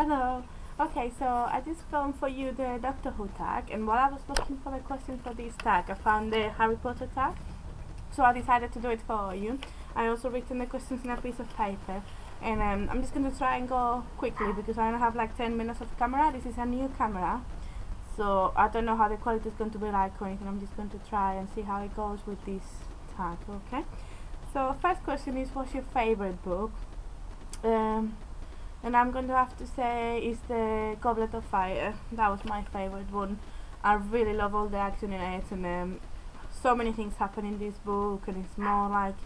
Hello. Okay, so I just filmed for you the Doctor Who tag, and while I was looking for the questions for this tag, I found the Harry Potter tag. So I decided to do it for you. I also written the questions in a piece of paper, and I'm just going to try and go quickly because I only have like 10 minutes of camera. This is a new camera, so I don't know how the quality is going to be like or anything. I'm just going to try and see how it goes with this tag. Okay. So first question is, what's your favorite book? And I'm going to have to say is the Goblet of Fire. That was my favorite one. I really love all the action in it, and so many things happen in this book, and it's more like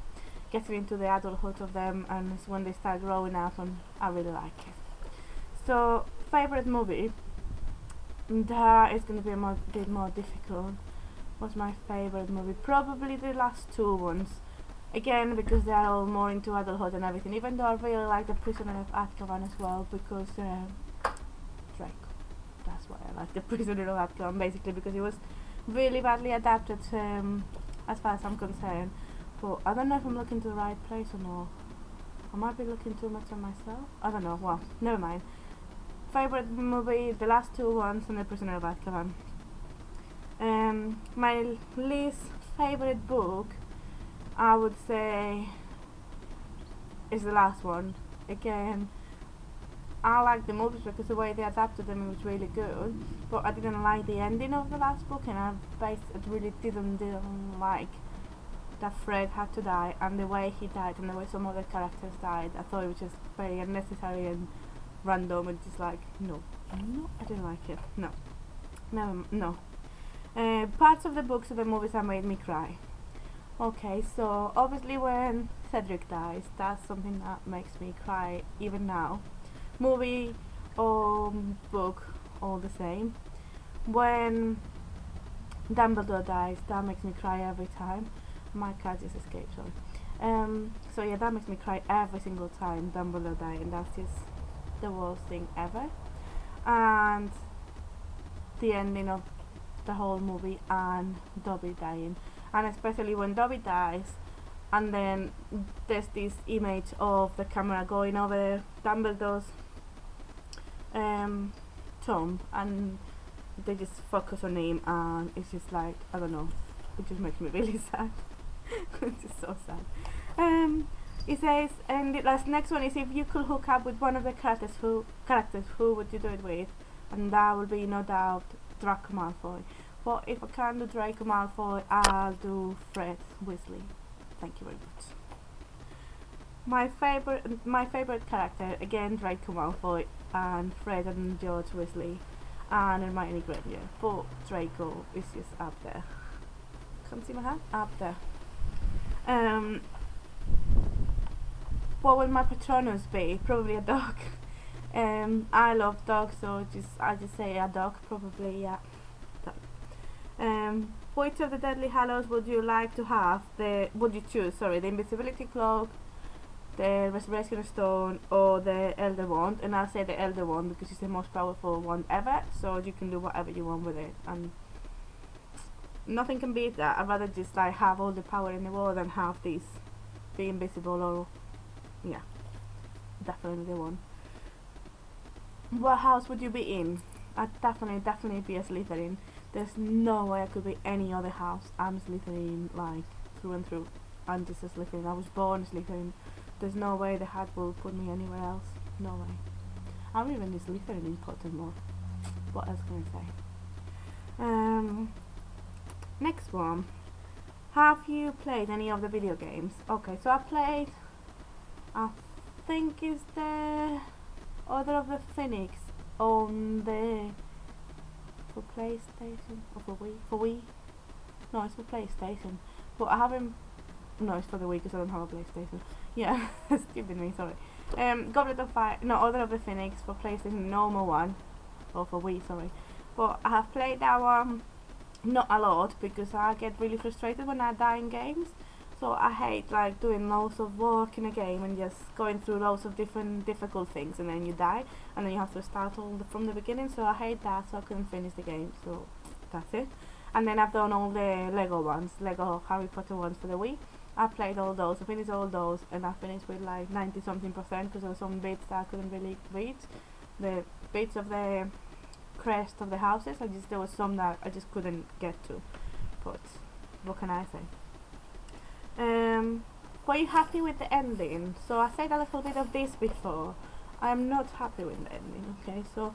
getting into the adulthood of them, and it's when they start growing up, and I really like it. So favorite movie, that is going to be a bit more difficult. What's my favorite movie? Probably the last two ones. Again, because they are all more into adulthood and everything, even though I really like The Prisoner of Azkaban as well, because Draco. That's why I like The Prisoner of Azkaban, basically, because it was really badly adapted as far as I'm concerned. But I don't know if I'm looking to the right place or not. I might be looking too much at myself. I don't know, well, never mind. Favorite movie, the last two ones, and The Prisoner of Azkaban. My least favorite book, I would say, is the last one. Again, I like the movies because the way they adapted them was really good, but I didn't like the ending of the last book, and I really didn't like that Fred had to die, and the way he died and the way some other characters died. I thought it was just very unnecessary and random, and just like, no, I didn't like it. No. Parts of the books or the movies that made me cry. Okay, so obviously when Cedric dies, that's something that makes me cry even now. Movie or book, all the same. When Dumbledore dies, that makes me cry every time. My cat just escaped, sorry. So yeah, that makes me cry every single time Dumbledore dies, and that's just the worst thing ever. And the ending of the whole movie and Dobby dying. And especially when Dobby dies, and then there's this image of the camera going over Dumbledore's tomb, and they just focus on him, and it's just like, I don't know, it just makes me really sad. It's just so sad. It says, and the next one is, if you could hook up with one of the characters, who would you do it with? And that will be no doubt Draco Malfoy. But if I can't do Draco Malfoy, I'll do Fred Weasley. Thank you very much. My favorite character, again, Draco Malfoy, and Fred and George Weasley, and Hermione Granger. But Draco is just up there. Can't see my hand? Up there. What would my Patronus be? Probably a dog. I love dogs, so I just say a dog, probably, yeah. Which of the Deadly Hallows would you like to have? Would you choose? Sorry, the Invisibility Cloak, the Resurrection Stone, or the Elder Wand? And I'll say the Elder Wand because it's the most powerful wand ever. So you can do whatever you want with it, and nothing can beat that. I'd rather just like have all the power in the world than have this be invisible, or yeah, definitely the one. What house would you be in? I'd definitely be a Slytherin. There's no way I could be any other house. I'm Slytherin, like, through and through. I'm just a Slytherin. I was born Slytherin. There's no way the hat will put me anywhere else. No way. I'm even a Slytherin in Pottermore. What else can I say? Next one. Have you played any of the video games? Okay, so I think it's the Order of the Phoenix on the... for PlayStation, or for Wii? For Wii? No, it's for PlayStation. But I haven't... No, it's for the Wii because I don't have a PlayStation. Yeah, stupid me, sorry. Goblet of Fire... No, Order of the Phoenix for PlayStation, normal one. Or for Wii, sorry. But I have played that one not a lot because I get really frustrated when I die in games. So I hate like doing loads of work in a game and just going through loads of different difficult things, and then you die and then you have to start from the beginning. So I hate that, so I couldn't finish the game. So that's it. And then I've done all the Lego ones, Lego Harry Potter ones for the Wii. I played all those, I finished all those, and I finished with like 90 something% because there were some bits that I couldn't really reach. the bits of the crest of the houses. There was some that I just couldn't get to, but what can I say? Were you happy with the ending? So I said a little bit of this before. I'm not happy with the ending. Okay, so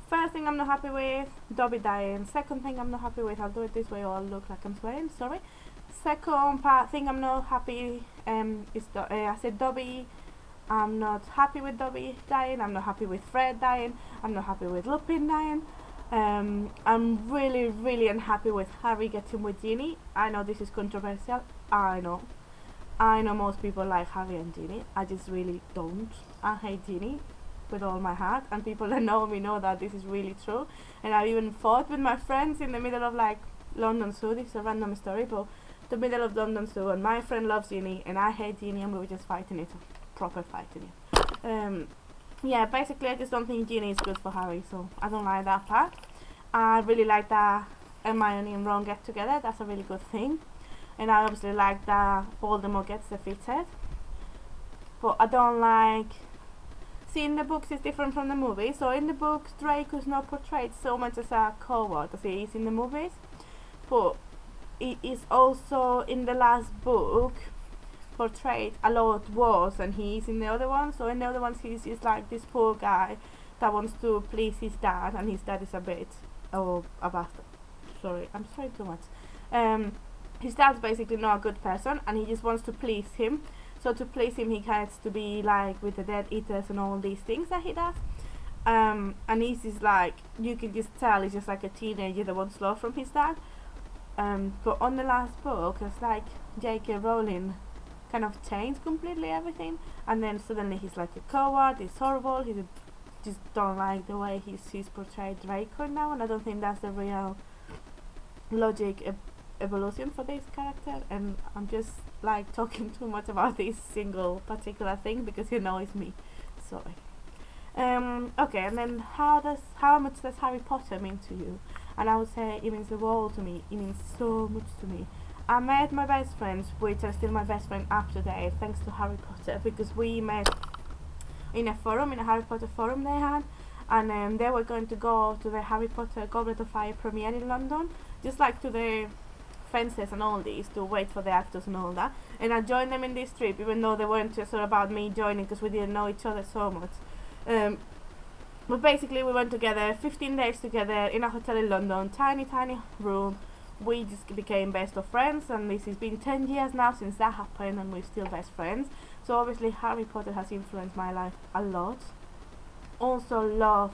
first thing I'm not happy with, Dobby dying. Second thing I'm not happy with, I'll do it this way or I'll look like I'm swearing, sorry. Second thing I'm not happy is I said Dobby. I'm not happy with Dobby dying, I'm not happy with Fred dying, I'm not happy with Lupin dying. I'm really unhappy with Harry getting with Ginny. I know this is controversial, I know most people like Harry and Ginny. I just really don't. I hate Ginny with all my heart, and people that know me know that this is really true. And I even fought with my friends in the middle of like London Zoo. This is a random story, but the middle of London Zoo, and my friend loves Ginny and I hate Ginny, and we were just fighting it, proper fighting it. Yeah, basically I just don't think Ginny is good for Harry, so I don't like that part. I really like that Hermione and Ron get together, that's a really good thing. And I obviously like that Voldemort gets defeated. But I don't like... See, in the books it's different from the movies. So in the books Draco's not portrayed so much as a coward as he is in the movies. But he is also in the last book portrayed a lot worse than he is in the other ones. So in the other ones he's just like this poor guy that wants to please his dad, and his dad is a bit a bastard. Sorry, I'm sorry too much. His dad's basically not a good person, and he just wants to please him. So to please him he gets to be like with the Death Eaters and all these things that he does. And he's just like, you can just tell he's just like a teenager that wants love from his dad. But on the last book it's like J.K. Rowling kind of changed completely everything, and then suddenly he's like a coward, he's horrible, just don't like the way he's portrayed Draco now, and I don't think that's the real logic evolution for this character. And I'm just like talking too much about this single particular thing because you know it's me, sorry. Okay, and then how much does Harry Potter mean to you? And I would say it means the world to me, it means so much to me. I met my best friends, which are still my best friend up to date, thanks to Harry Potter, because we met in a forum, in a Harry Potter forum they had, and they were going to go to the Harry Potter Goblet of Fire premiere in London, just like to the fences and all these, to wait for the actors and all that, and I joined them in this trip, even though they weren't just about me joining because we didn't know each other so much. But basically we went together, 15 days together in a hotel in London, tiny room. We just became best of friends, and this has been 10 years now since that happened, and we're still best friends. So obviously Harry Potter has influenced my life a lot. Also love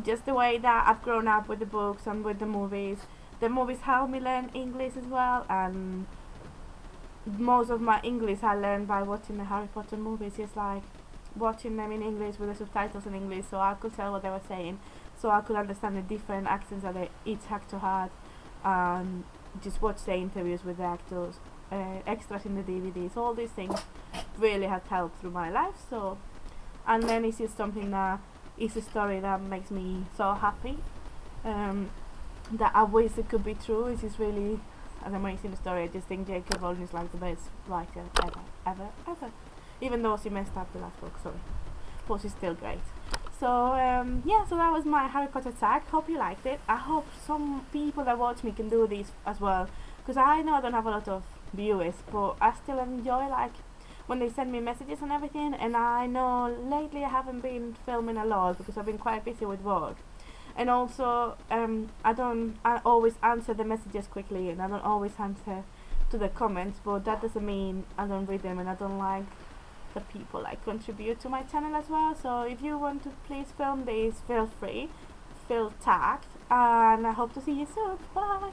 just the way that I've grown up with the books and with the movies. The movies helped me learn English as well, and most of my English I learned by watching the Harry Potter movies, just like watching them in English with the subtitles in English, so I could tell what they were saying, so I could understand the different accents that each actor had, and just watch the interviews with the actors, extras in the DVDs, all these things really have helped through my life. So, and then it's just something that is a story that makes me so happy, that I wish it could be true. It's just really an amazing story. I just think J.K. Rowling is like the best writer ever. Even though she messed up the last book, sorry, but she's still great. So yeah, so that was my Harry Potter tag. Hope you liked it. I hope some people that watch me can do this as well, because I know I don't have a lot of viewers, but I still enjoy like when they send me messages and everything. And I know lately I haven't been filming a lot because I've been quite busy with work, and also I always answer the messages quickly, and I don't always answer to the comments, but that doesn't mean I don't read them and I don't like the people like contribute to my channel as well. So if you want to please film this, feel free, feel tagged, and I hope to see you soon. Bye.